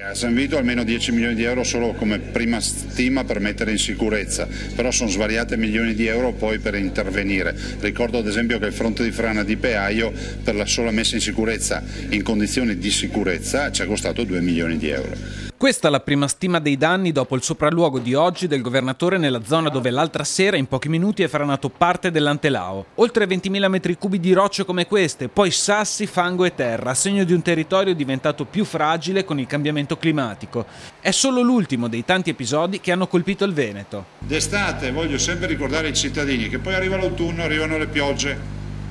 A San Vito almeno 10 milioni di euro solo come prima stima per mettere in sicurezza, però sono svariate milioni di euro poi per intervenire. Ricordo ad esempio che il fronte di frana di Peaio per la sola messa in sicurezza in condizioni di sicurezza ci è costato 2 milioni di euro. Questa è la prima stima dei danni dopo il sopralluogo di oggi del governatore nella zona dove l'altra sera in pochi minuti è franato parte dell'Antelao. Oltre 20.000 metri cubi di rocce come queste, poi sassi, fango e terra, segno di un territorio diventato più fragile con il cambiamento climatico. È solo l'ultimo dei tanti episodi che hanno colpito il Veneto. D'estate voglio sempre ricordare i cittadini che poi arriva l'autunno, arrivano le piogge.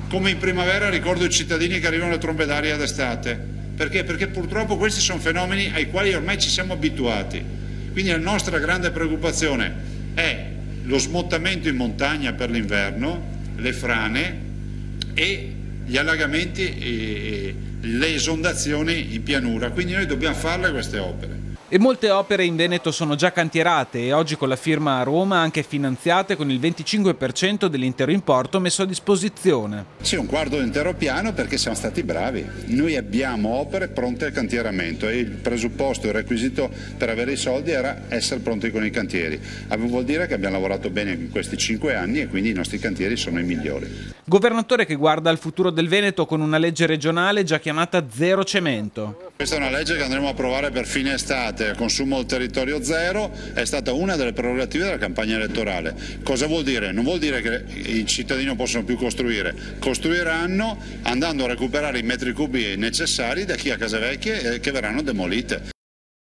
Come in primavera ricordo i cittadini che arrivano le trombe d'aria d'estate. Perché? Perché purtroppo questi sono fenomeni ai quali ormai ci siamo abituati. Quindi la nostra grande preoccupazione è lo smottamento in montagna per l'inverno, le frane e gli allagamenti e le esondazioni in pianura. Quindi noi dobbiamo farle queste opere. E molte opere in Veneto sono già cantierate e oggi con la firma a Roma anche finanziate con il 25% dell'intero importo messo a disposizione. Sì, un quarto d'intero piano perché siamo stati bravi. Noi abbiamo opere pronte al cantieramento e il presupposto, il requisito per avere i soldi era essere pronti con i cantieri. Vuol dire che abbiamo lavorato bene in questi 5 anni e quindi i nostri cantieri sono i migliori. Governatore che guarda al futuro del Veneto con una legge regionale già chiamata Zero Cemento. Questa è una legge che andremo a approvare per fine estate, consumo del territorio zero, è stata una delle prerogative della campagna elettorale. Cosa vuol dire? Non vuol dire che i cittadini non possono più costruire, costruiranno andando a recuperare i metri cubi necessari da chi ha case vecchie che verranno demolite.